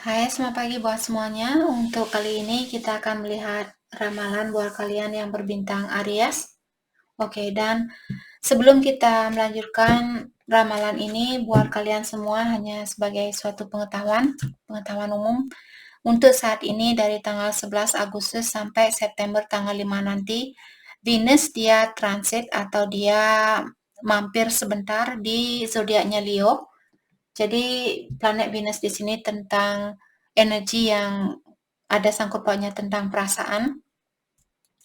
Hai, selamat pagi buat semuanya. Untuk kali ini kita akan melihat ramalan buat kalian yang berbintang Aries. Oke, dan sebelum kita melanjutkan ramalan ini buat kalian semua hanya sebagai suatu pengetahuan umum. Untuk saat ini dari tanggal 11 Agustus sampai September tanggal 5 nanti, Venus dia transit atau dia mampir sebentar di zodiaknya Leo. Jadi planet Venus di sini tentang energi yang ada sangkut pautnya tentang perasaan.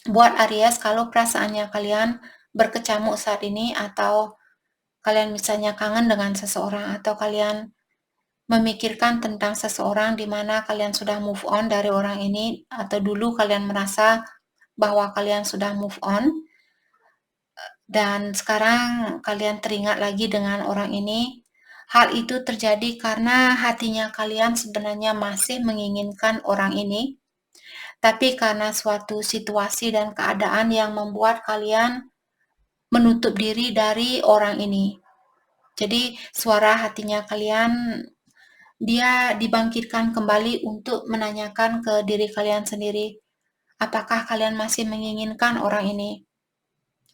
Buat Aries, kalau perasaannya kalian berkecamuk saat ini atau kalian misalnya kangen dengan seseorang atau kalian memikirkan tentang seseorang di mana kalian sudah move on dari orang ini atau dulu kalian merasa bahwa kalian sudah move on dan sekarang kalian teringat lagi dengan orang ini. Hal itu terjadi karena hatinya kalian sebenarnya masih menginginkan orang ini, tapi karena suatu situasi dan keadaan yang membuat kalian menutup diri dari orang ini. Jadi suara hatinya kalian dia dibangkitkan kembali untuk menanyakan ke diri kalian sendiri, apakah kalian masih menginginkan orang ini?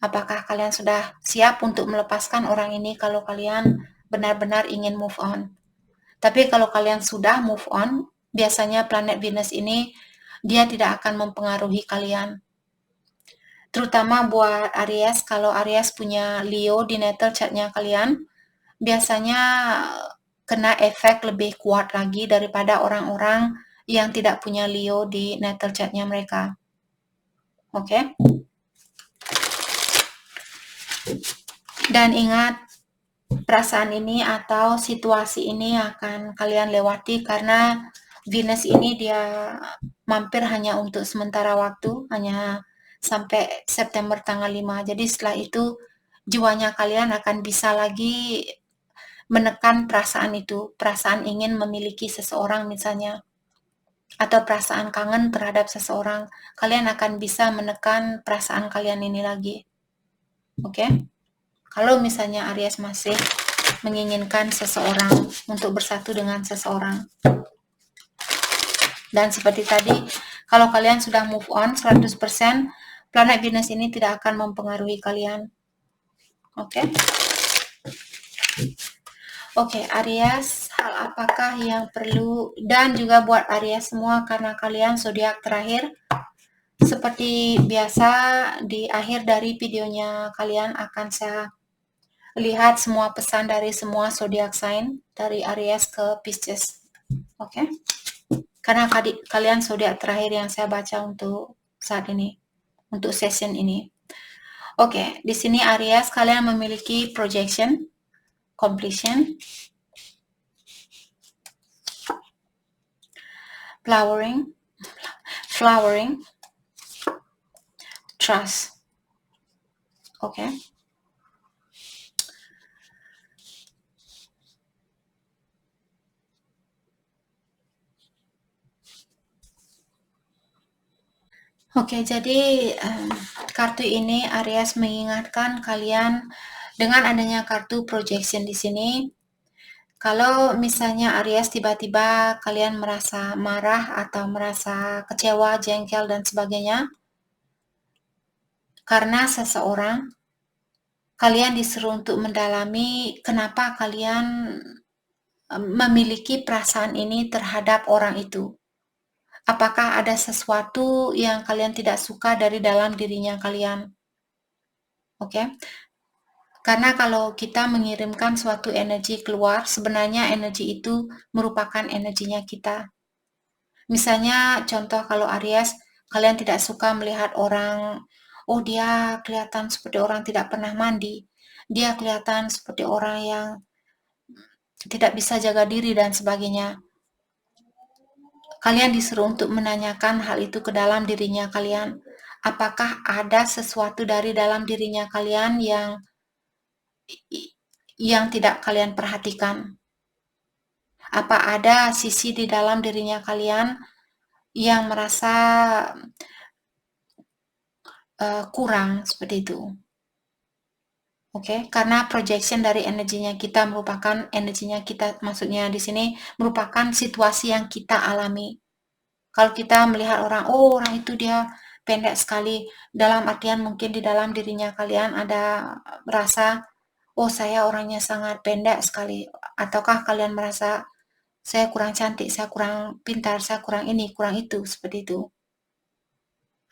Apakah kalian sudah siap untuk melepaskan orang ini kalau kalian benar-benar ingin move on? Tapi kalau kalian sudah move on, biasanya planet Venus ini dia tidak akan mempengaruhi kalian. Terutama buat Aries, kalau Aries punya Leo di natal chartnya kalian, biasanya kena efek lebih kuat lagi daripada orang-orang yang tidak punya Leo di natal chartnya mereka. Oke? Dan ingat, perasaan ini atau situasi ini akan kalian lewati karena Venus ini dia mampir hanya untuk sementara waktu, hanya sampai September tanggal 5. Jadi setelah itu jiwanya kalian akan bisa lagi menekan perasaan itu, perasaan ingin memiliki seseorang misalnya, atau perasaan kangen terhadap seseorang. Kalian akan bisa menekan perasaan kalian ini lagi. Oke? Kalau misalnya Aries masih menginginkan seseorang untuk bersatu dengan seseorang. Dan seperti tadi, kalau kalian sudah move on 100%, planet Venus ini tidak akan mempengaruhi kalian. Oke? Oke, Aries, hal apakah yang perlu, dan juga buat Aries semua karena kalian zodiak terakhir, seperti biasa di akhir dari videonya kalian akan saya lihat semua pesan dari semua zodiak sign dari Aries ke Pisces. Oke? Karena kalian zodiak terakhir yang saya baca untuk saat ini, untuk session ini. Oke, di sini Aries kalian memiliki projection, completion, flowering, trust. Oke. Oke, jadi kartu ini Aries mengingatkan kalian dengan adanya kartu projection di sini. Kalau misalnya Aries tiba-tiba kalian merasa marah atau merasa kecewa, jengkel dan sebagainya karena seseorang, kalian disuruh untuk mendalami kenapa kalian memiliki perasaan ini terhadap orang itu. Apakah ada sesuatu yang kalian tidak suka dari dalam dirinya kalian? Oke? Karena kalau kita mengirimkan suatu energi keluar, sebenarnya energi itu merupakan energinya kita. Misalnya contoh kalau Aries, kalian tidak suka melihat orang, oh dia kelihatan seperti orang tidak pernah mandi, dia kelihatan seperti orang yang tidak bisa jaga diri dan sebagainya. Kalian disuruh untuk menanyakan hal itu ke dalam dirinya kalian. Apakah ada sesuatu dari dalam dirinya kalian yang tidak kalian perhatikan? Apa ada sisi di dalam dirinya kalian yang merasa kurang seperti itu? Oke, karena projection dari energinya kita merupakan energinya kita, maksudnya di sini merupakan situasi yang kita alami. Kalau kita melihat orang, oh orang itu dia pendek sekali, dalam artian mungkin di dalam dirinya kalian ada merasa, oh saya orangnya sangat pendek sekali, ataukah kalian merasa saya kurang cantik, saya kurang pintar, saya kurang ini, kurang itu, seperti itu.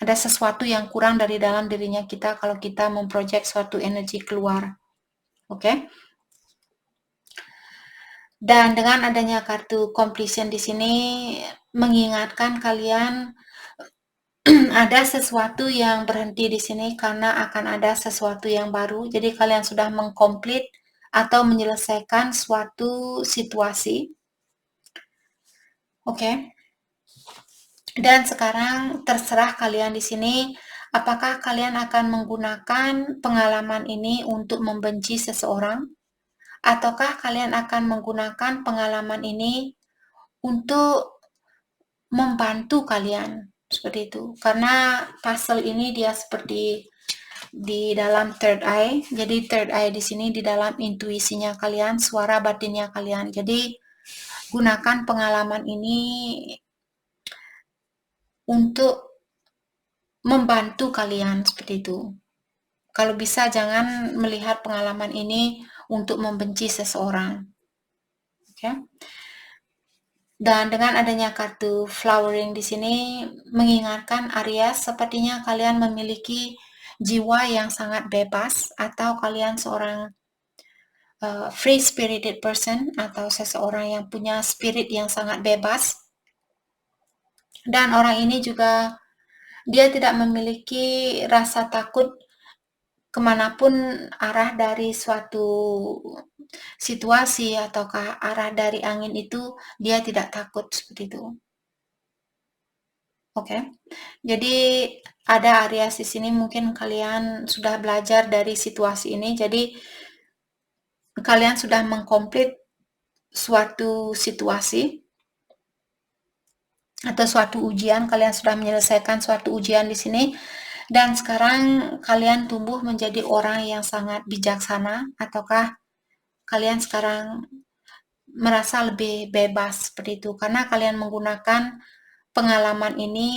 Ada sesuatu yang kurang dari dalam dirinya kita kalau kita memprojek suatu energi keluar. Oke? Dan dengan adanya kartu completion di sini mengingatkan kalian ada sesuatu yang berhenti di sini karena akan ada sesuatu yang baru. Jadi kalian sudah mengkomplit atau menyelesaikan suatu situasi. Oke. Dan sekarang terserah kalian di sini apakah kalian akan menggunakan pengalaman ini untuk membenci seseorang, ataukah kalian akan menggunakan pengalaman ini untuk membantu kalian, seperti itu. Karena puzzle ini dia seperti di dalam third eye. Jadi third eye di sini di dalam intuisinya kalian, suara batinnya kalian. Jadi gunakan pengalaman ini untuk membantu kalian, seperti itu. Kalau bisa jangan melihat pengalaman ini untuk membenci seseorang. Oke. Dan dengan adanya kartu flowering di sini mengingatkan Aries, sepertinya kalian memiliki jiwa yang sangat bebas, atau kalian seorang free spirited person, atau seseorang yang punya spirit yang sangat bebas. Dan orang ini juga dia tidak memiliki rasa takut kemanapun arah dari suatu situasi ataukah arah dari angin itu, dia tidak takut, seperti itu. Oke. Jadi ada Aries di sini, mungkin kalian sudah belajar dari situasi ini, jadi kalian sudah mengkomplit suatu situasi atau suatu ujian, kalian sudah menyelesaikan suatu ujian di sini, dan sekarang kalian tumbuh menjadi orang yang sangat bijaksana, ataukah kalian sekarang merasa lebih bebas, seperti itu, karena kalian menggunakan pengalaman ini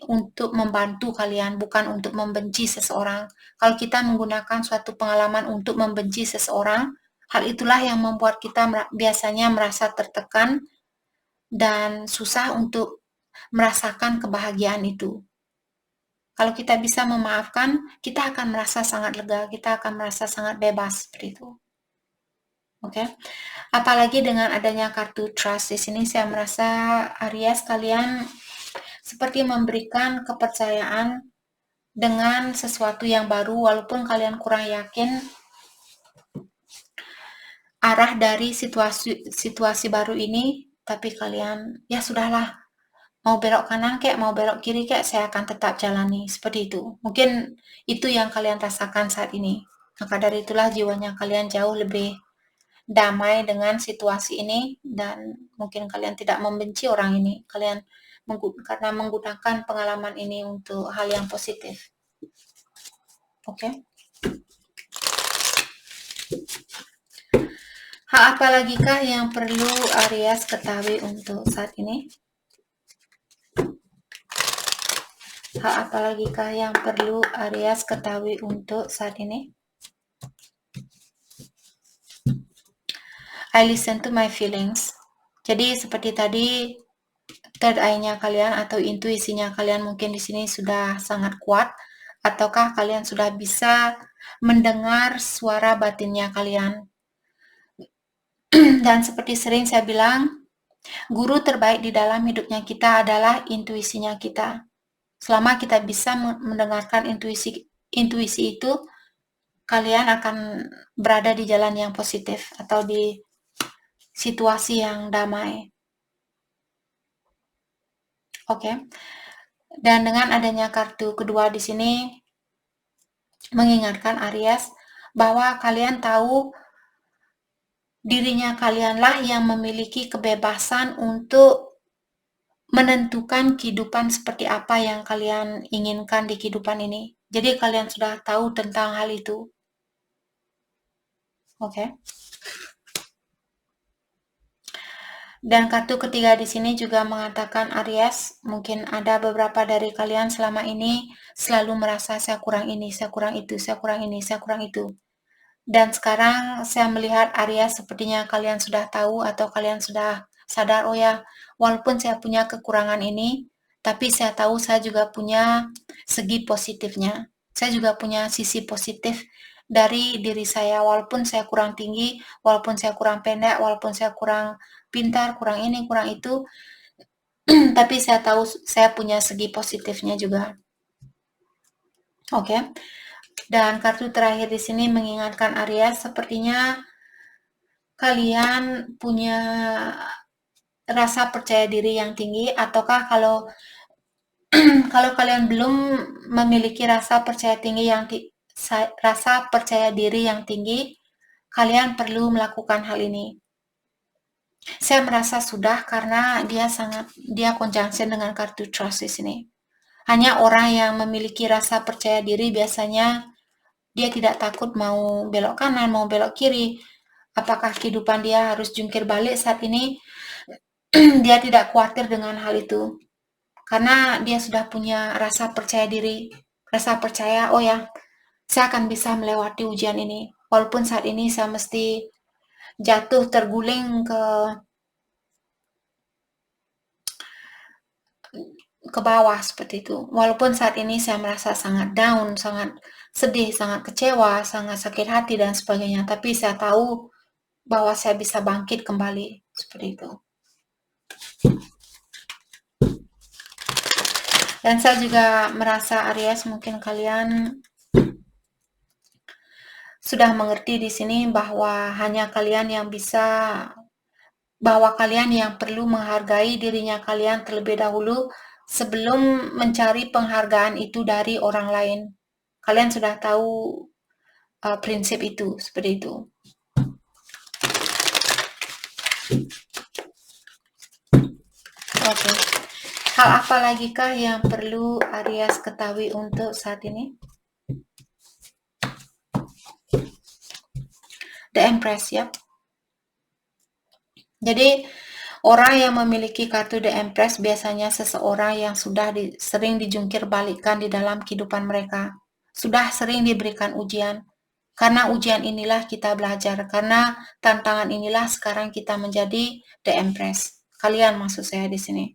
untuk membantu kalian, bukan untuk membenci seseorang. Kalau kita menggunakan suatu pengalaman untuk membenci seseorang, hal itulah yang membuat kita biasanya merasa tertekan dan susah untuk merasakan kebahagiaan itu. Kalau kita bisa memaafkan, kita akan merasa sangat lega, kita akan merasa sangat bebas, seperti itu. Oke. Apalagi dengan adanya kartu trust di sini, saya merasa Aries kalian seperti memberikan kepercayaan dengan sesuatu yang baru, walaupun kalian kurang yakin arah dari situasi baru ini, tapi kalian ya sudahlah, mau belok kanan kayak mau belok kiri kayak saya akan tetap jalani, seperti itu. Mungkin itu yang kalian rasakan saat ini. Maka dari itulah jiwanya kalian jauh lebih damai dengan situasi ini, dan mungkin kalian tidak membenci orang ini, kalian karena menggunakan pengalaman ini untuk hal yang positif. Oke. Hal apa lagi kah yang perlu Aries ketahui untuk saat ini? Hal apa lagi kah yang perlu Aries ketahui untuk saat ini? I listen to my feelings. Jadi seperti tadi, third eye-nya kalian atau intuisinya kalian mungkin di sini sudah sangat kuat, ataukah kalian sudah bisa mendengar suara batinnya kalian. Dan seperti sering saya bilang, guru terbaik di dalam hidupnya kita adalah intuisinya kita. Selama kita bisa mendengarkan intuisi itu, kalian akan berada di jalan yang positif atau di situasi yang damai. Oke. Dan dengan adanya kartu kedua di sini mengingatkan Aries bahwa kalian tahu dirinya kalianlah yang memiliki kebebasan untuk menentukan kehidupan seperti apa yang kalian inginkan di kehidupan ini. Jadi kalian sudah tahu tentang hal itu. Oke. Dan kartu ketiga di sini juga mengatakan Aries, mungkin ada beberapa dari kalian selama ini selalu merasa saya kurang ini, saya kurang itu, saya kurang ini, saya kurang itu. Dan sekarang saya melihat Aries sepertinya kalian sudah tahu atau kalian sudah sadar, oh ya, walaupun saya punya kekurangan ini, tapi saya tahu saya juga punya segi positifnya. Saya juga punya sisi positif dari diri saya, walaupun saya kurang tinggi, walaupun saya kurang pendek, walaupun saya kurang pintar, kurang ini, kurang itu, tapi saya tahu saya punya segi positifnya juga. Oke. Dan kartu terakhir di sini mengingatkan Aries, sepertinya kalian punya rasa percaya diri yang tinggi, ataukah kalau kalian belum memiliki rasa percaya diri yang tinggi, kalian perlu melakukan hal ini. Saya merasa sudah karena dia conjunction dengan kartu trust di sini. Hanya orang yang memiliki rasa percaya diri biasanya dia tidak takut mau belok kanan, mau belok kiri. Apakah kehidupan dia harus jungkir balik saat ini? Dia tidak khawatir dengan hal itu. Karena dia sudah punya rasa percaya diri, rasa percaya, oh ya, saya akan bisa melewati ujian ini. Walaupun saat ini saya mesti jatuh terguling ke bawah seperti itu. Walaupun saat ini saya merasa sangat down, sangat sedih, sangat kecewa, sangat sakit hati dan sebagainya, tapi saya tahu bahwa saya bisa bangkit kembali seperti itu. Dan saya juga merasa Aries, mungkin kalian sudah mengerti di sini bahwa hanya kalian yang perlu menghargai dirinya kalian terlebih dahulu sebelum mencari penghargaan itu dari orang lain. Kalian sudah tahu prinsip itu, seperti itu. Oke. Hal apa lagi kah yang perlu Aries ketahui untuk saat ini? The Empress, ya. Jadi, orang yang memiliki kartu The Empress biasanya seseorang yang sudah sering dijungkir balikkan di dalam kehidupan mereka. Sudah sering diberikan ujian. Karena ujian inilah kita belajar. Karena tantangan inilah sekarang kita menjadi The Empress. Kalian maksud saya di sini.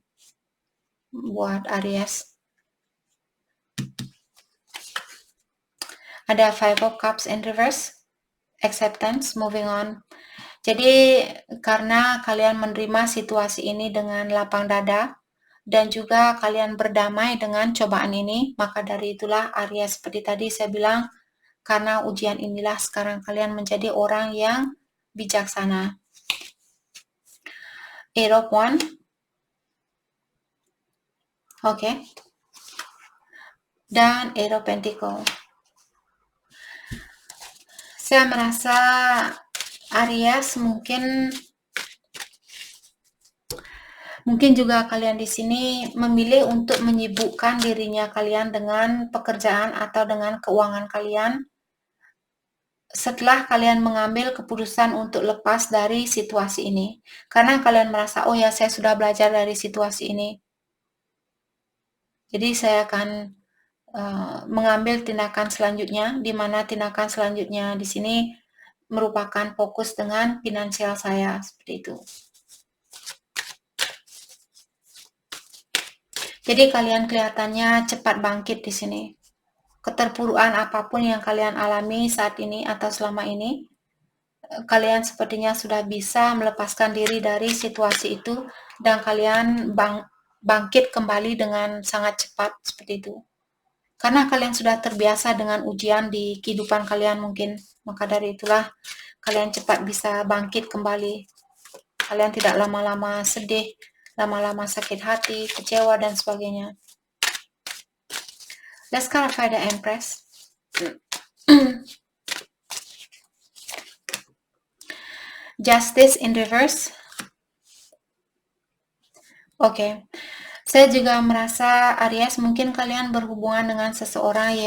Buat Aries. Ada Five of Cups in reverse. Acceptance, moving on. Jadi karena kalian menerima situasi ini dengan lapang dada dan juga kalian berdamai dengan cobaan ini, maka dari itulah Aries, seperti tadi saya bilang, karena ujian inilah sekarang kalian menjadi orang yang bijaksana. Eight of Wands. Oke. Dan Eight of Pentacles. Saya merasa Aries mungkin juga kalian di sini memilih untuk menyibukkan dirinya kalian dengan pekerjaan atau dengan keuangan kalian setelah kalian mengambil keputusan untuk lepas dari situasi ini. Karena kalian merasa, oh ya, saya sudah belajar dari situasi ini. Jadi saya akan mengambil tindakan selanjutnya, di mana tindakan selanjutnya di sini merupakan fokus dengan finansial saya, seperti itu. Jadi kalian kelihatannya cepat bangkit di sini. Keterpurukan apapun yang kalian alami saat ini atau selama ini, kalian sepertinya sudah bisa melepaskan diri dari situasi itu dan kalian bangkit kembali dengan sangat cepat seperti itu. Karena kalian sudah terbiasa dengan ujian di kehidupan kalian mungkin, maka dari itulah kalian cepat bisa bangkit kembali. Kalian tidak lama-lama sedih, lama-lama sakit hati, kecewa, dan sebagainya. Let's clarify the Empress. Justice in reverse. Oke. Saya juga merasa Aries, mungkin kalian berhubungan dengan seseorang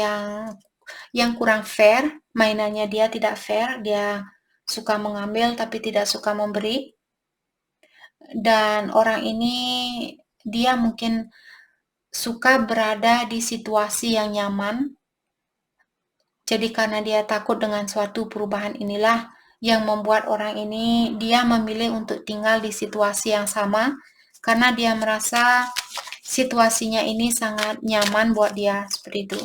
yang kurang fair, mainannya dia tidak fair, dia suka mengambil tapi tidak suka memberi. Dan orang ini dia mungkin suka berada di situasi yang nyaman. Jadi karena dia takut dengan suatu perubahan inilah yang membuat orang ini dia memilih untuk tinggal di situasi yang sama karena dia merasa situasinya ini sangat nyaman buat dia, seperti itu.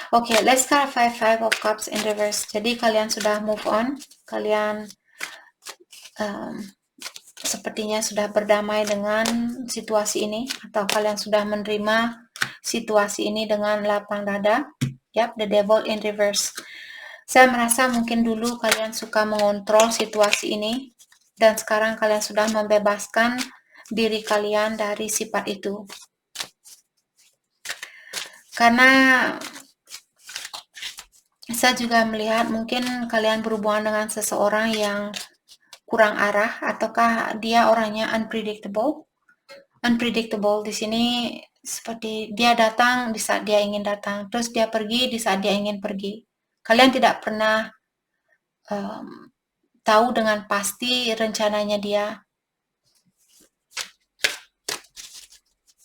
Okay, let's clarify Five of Cups in reverse. Jadi kalian sudah move on, kalian sepertinya sudah berdamai dengan situasi ini, atau kalian sudah menerima situasi ini dengan lapang dada. Yap, the devil in reverse. Saya merasa mungkin dulu kalian suka mengontrol situasi ini, dan sekarang kalian sudah membebaskan diri kalian dari sifat itu. Karena saya juga melihat mungkin kalian berhubungan dengan seseorang yang kurang arah, ataukah dia orangnya unpredictable. Unpredictable di sini seperti dia datang di saat dia ingin datang, terus dia pergi di saat dia ingin pergi. Kalian tidak pernah tahu dengan pasti rencananya dia.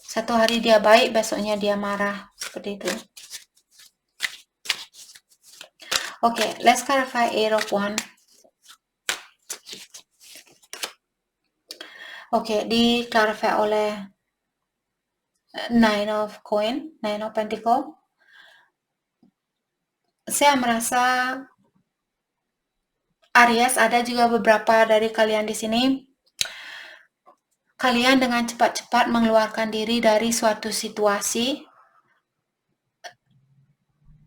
Satu hari dia baik, besoknya dia marah, seperti itu. Okay, let's clarify Eight of Wands. Okay, di-clarify oleh Nine of Coin, Nine of Pentacle. Saya merasa Aries, ada juga beberapa dari kalian di sini. Kalian dengan cepat-cepat mengeluarkan diri dari suatu situasi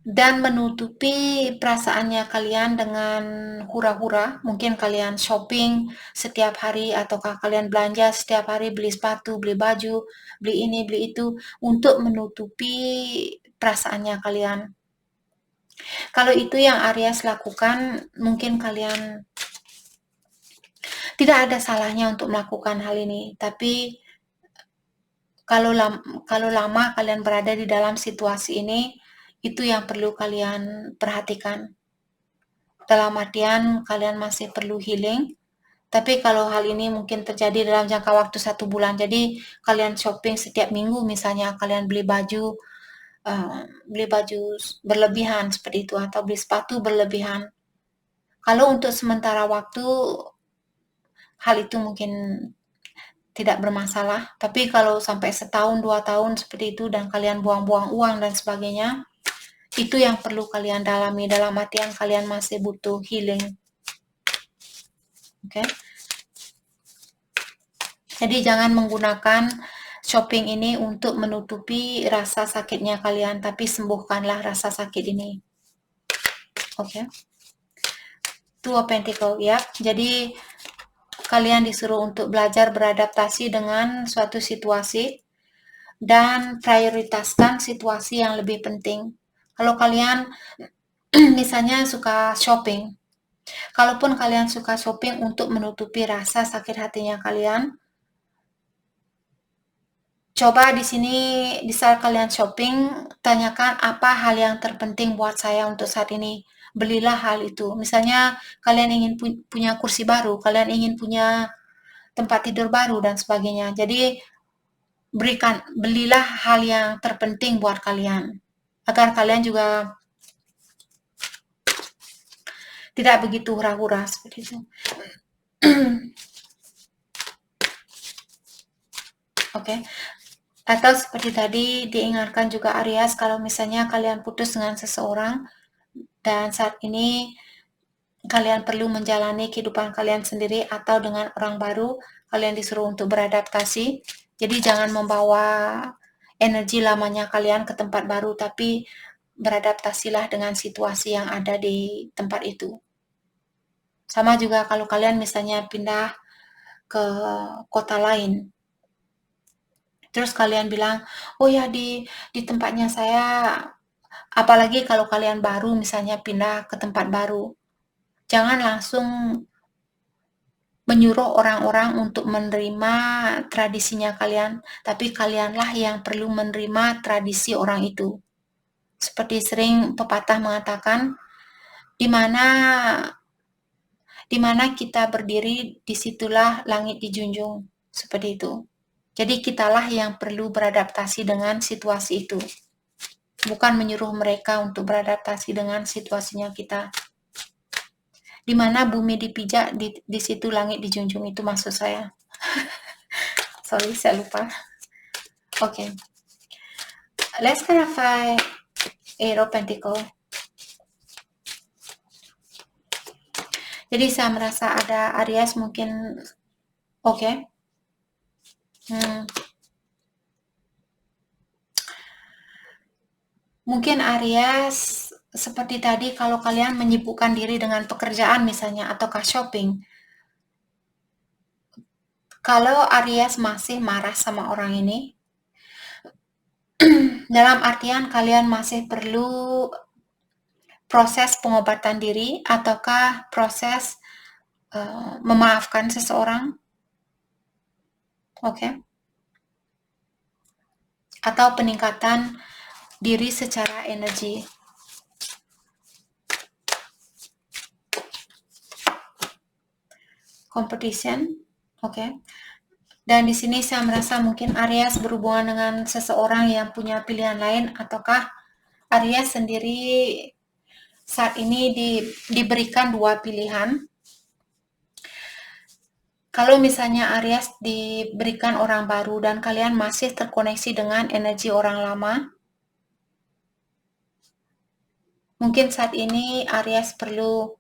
dan menutupi perasaannya kalian dengan hura-hura. Mungkin kalian shopping setiap hari, ataukah kalian belanja setiap hari, beli sepatu, beli baju, beli ini, beli itu, untuk menutupi perasaannya kalian. Kalau itu yang Aries lakukan, mungkin kalian tidak ada salahnya untuk melakukan hal ini. Tapi kalau lama kalian berada di dalam situasi ini, itu yang perlu kalian perhatikan. Dalam artian kalian masih perlu healing. Tapi kalau hal ini mungkin terjadi dalam jangka waktu 1 bulan, jadi kalian shopping setiap minggu misalnya, kalian beli baju berlebihan seperti itu, atau beli sepatu berlebihan. Kalau untuk sementara waktu hal itu mungkin tidak bermasalah, tapi kalau sampai setahun 2 tahun seperti itu dan kalian buang-buang uang dan sebagainya, itu yang perlu kalian dalami, dalam artian kalian masih butuh healing. Oke. Jadi jangan menggunakan shopping ini untuk menutupi rasa sakitnya kalian, tapi sembuhkanlah rasa sakit ini. Oke. Two of Pentacle, ya. Jadi kalian disuruh untuk belajar beradaptasi dengan suatu situasi dan prioritaskan situasi yang lebih penting. Kalau kalian misalnya suka shopping, kalaupun kalian suka shopping untuk menutupi rasa sakit hatinya kalian, coba di sini di saat kalian shopping, tanyakan apa hal yang terpenting buat saya untuk saat ini. Belilah hal itu. Misalnya kalian ingin punya kursi baru, kalian ingin punya tempat tidur baru dan sebagainya. Jadi belilah hal yang terpenting buat kalian, agar kalian juga tidak begitu hura-hura seperti itu. Oke. Atau seperti tadi diingatkan juga Aries, kalau misalnya kalian putus dengan seseorang dan saat ini kalian perlu menjalani kehidupan kalian sendiri atau dengan orang baru, kalian disuruh untuk beradaptasi. Jadi jangan membawa energi lamanya kalian ke tempat baru, tapi beradaptasilah dengan situasi yang ada di tempat itu. Sama juga kalau kalian misalnya pindah ke kota lain, terus kalian bilang, oh ya di tempatnya saya, apalagi kalau kalian baru misalnya pindah ke tempat baru, jangan langsung menyuruh orang-orang untuk menerima tradisinya kalian, tapi kalianlah yang perlu menerima tradisi orang itu. Seperti sering pepatah mengatakan, di mana kita berdiri, disitulah langit dijunjung. Seperti itu. Jadi kitalah yang perlu beradaptasi dengan situasi itu. Bukan menyuruh mereka untuk beradaptasi dengan situasinya kita. Di mana bumi dipijak, di situ langit dijunjung, itu maksud saya. Sorry, saya lupa. Okay. Let's clarify Eight of Pentacles. Jadi saya merasa ada Aries mungkin okay. Mungkin Aries seperti tadi, kalau kalian menyibukkan diri dengan pekerjaan misalnya ataukah shopping. Kalau Aries masih marah sama orang ini, dalam artian kalian masih perlu proses pengobatan diri ataukah proses memaafkan seseorang. Oke. Atau peningkatan diri secara energi. Competition. Oke. Dan di sini saya merasa mungkin Aries berhubungan dengan seseorang yang punya pilihan lain, ataukah Aries sendiri saat ini diberikan dua pilihan. Kalau misalnya Aries diberikan orang baru dan kalian masih terkoneksi dengan energi orang lama, mungkin saat ini Aries perlu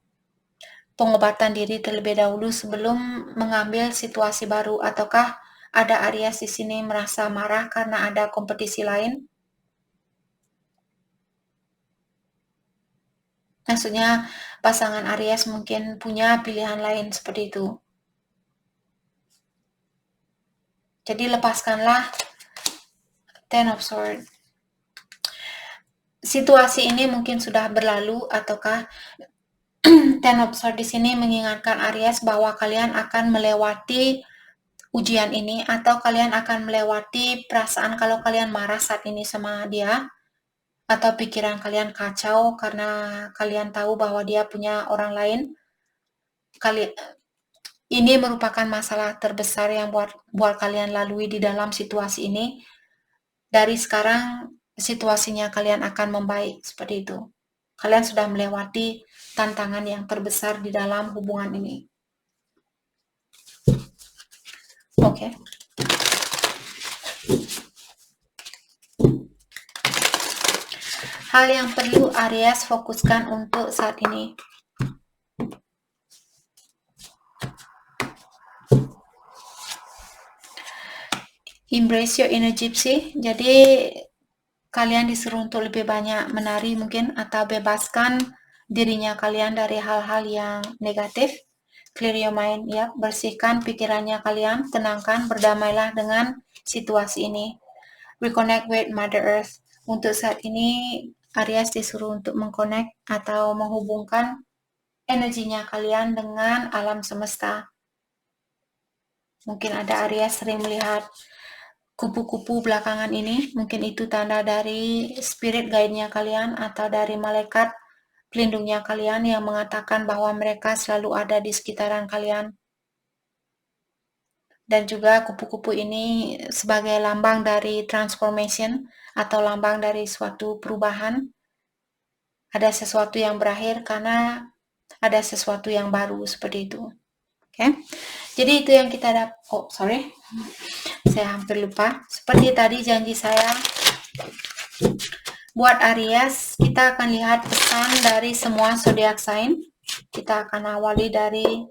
pengobatan diri terlebih dahulu sebelum mengambil situasi baru, ataukah ada Aries di sini merasa marah karena ada kompetisi lain? Maksudnya pasangan Aries mungkin punya pilihan lain seperti itu. Jadi lepaskanlah Ten of Swords. Situasi ini mungkin sudah berlalu, ataukah Ten of Swords di sini mengingatkan Aries bahwa kalian akan melewati ujian ini, atau kalian akan melewati perasaan kalau kalian marah saat ini sama dia, atau pikiran kalian kacau karena kalian tahu bahwa dia punya orang lain. Ini merupakan masalah terbesar yang buat kalian lalui di dalam situasi ini. Dari sekarang situasinya kalian akan membaik seperti itu. Kalian sudah melewati tantangan yang terbesar di dalam hubungan ini. Oke. Hal yang perlu Aries fokuskan untuk saat ini. Embrace your inner gypsy. Jadi kalian disuruh untuk lebih banyak menari mungkin, atau bebaskan dirinya kalian dari hal-hal yang negatif. Clear your mind, ya, bersihkan pikirannya kalian, tenangkan, berdamailah dengan situasi ini. Reconnect with Mother Earth. Untuk saat ini Aries disuruh untuk mengconnect atau menghubungkan energinya kalian dengan alam semesta. Mungkin ada Aries sering melihat kupu-kupu belakangan ini, mungkin itu tanda dari spirit guide-nya kalian atau dari malaikat pelindungnya kalian yang mengatakan bahwa mereka selalu ada di sekitaran kalian. Dan juga kupu-kupu ini sebagai lambang dari transformation atau lambang dari suatu perubahan. Ada sesuatu yang berakhir karena ada sesuatu yang baru seperti itu. Oke. Jadi itu yang kita dapat. Oh, sorry. Saya hampir lupa. Seperti tadi janji saya, buat Aries, kita akan lihat pesan dari semua zodiac sign. Kita akan awali dari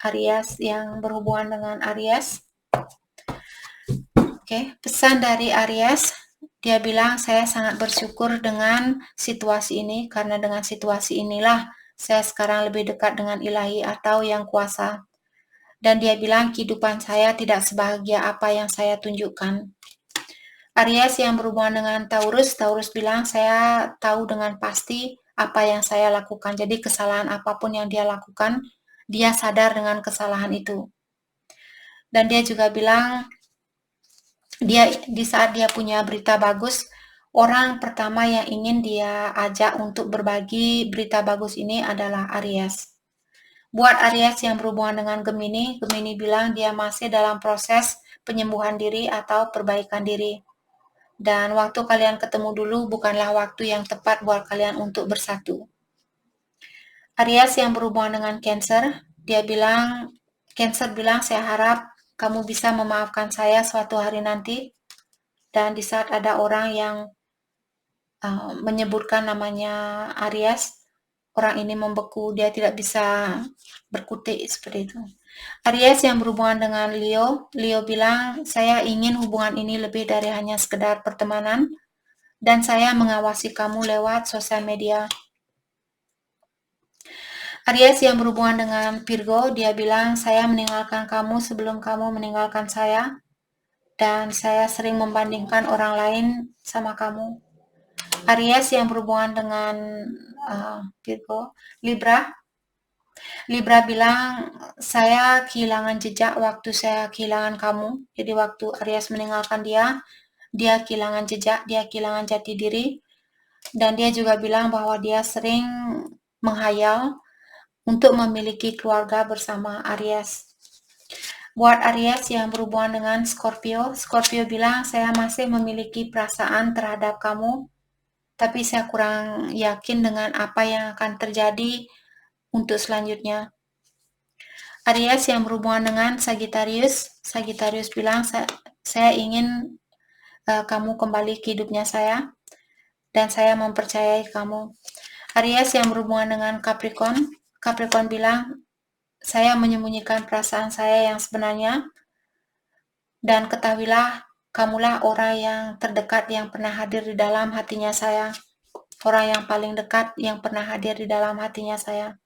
Aries yang berhubungan dengan Aries. Oke, pesan dari Aries. Dia bilang, saya sangat bersyukur dengan situasi ini, karena dengan situasi inilah saya sekarang lebih dekat dengan ilahi atau yang kuasa. Dan dia bilang, kehidupan saya tidak sebahagia apa yang saya tunjukkan. Aries yang berhubungan dengan Taurus, Taurus bilang, saya tahu dengan pasti apa yang saya lakukan. Jadi kesalahan apapun yang dia lakukan, dia sadar dengan kesalahan itu. Dan dia juga bilang, di saat dia punya berita bagus, orang pertama yang ingin dia ajak untuk berbagi berita bagus ini adalah Aries. Buat Aries yang berhubungan dengan Gemini, Gemini bilang dia masih dalam proses penyembuhan diri atau perbaikan diri. Dan waktu kalian ketemu dulu bukanlah waktu yang tepat buat kalian untuk bersatu. Aries yang berhubungan dengan Cancer, Cancer bilang, saya harap kamu bisa memaafkan saya suatu hari nanti. Dan di saat ada orang yang menyebutkan namanya Aries, orang ini membeku, dia tidak bisa berkutik seperti itu. Aries yang berhubungan dengan Leo, Leo bilang, saya ingin hubungan ini lebih dari hanya sekedar pertemanan, dan saya mengawasi kamu lewat sosial media. Aries yang berhubungan dengan Virgo, dia bilang, saya meninggalkan kamu sebelum kamu meninggalkan saya, dan saya sering membandingkan orang lain sama kamu. Aries yang berhubungan dengan Virgo, Libra bilang, saya kehilangan jejak waktu saya kehilangan kamu. Jadi waktu Aries meninggalkan dia kehilangan jejak, dia kehilangan jati diri. Dan dia juga bilang bahwa dia sering menghayal untuk memiliki keluarga bersama Aries. Buat Aries yang berhubungan dengan Scorpio, Scorpio bilang, saya masih memiliki perasaan terhadap kamu, tapi saya kurang yakin dengan apa yang akan terjadi untuk selanjutnya. Aries yang berhubungan dengan Sagittarius, Sagittarius bilang, saya ingin kamu kembali ke hidupnya saya, dan saya mempercayai kamu. Aries yang berhubungan dengan Capricorn, Capricorn bilang, saya menyembunyikan perasaan saya yang sebenarnya, dan ketahuilah, kamulah orang yang terdekat yang pernah hadir di dalam hatinya saya. Orang yang paling dekat yang pernah hadir di dalam hatinya saya.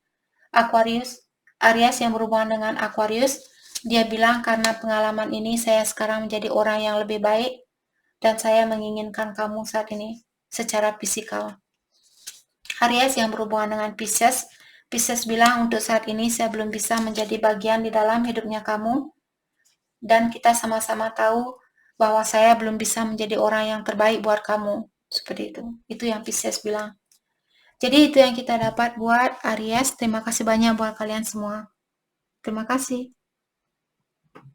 Aquarius, Aries yang berhubungan dengan Aquarius, dia bilang karena pengalaman ini saya sekarang menjadi orang yang lebih baik, dan saya menginginkan kamu saat ini secara fisikal. Aries yang berhubungan dengan Pisces, Pisces bilang untuk saat ini saya belum bisa menjadi bagian di dalam hidupnya kamu, dan kita sama-sama tahu bahwa saya belum bisa menjadi orang yang terbaik buat kamu. Seperti itu. Itu yang Pisces bilang. Jadi itu yang kita dapat buat Aries. Terima kasih banyak buat kalian semua. Terima kasih.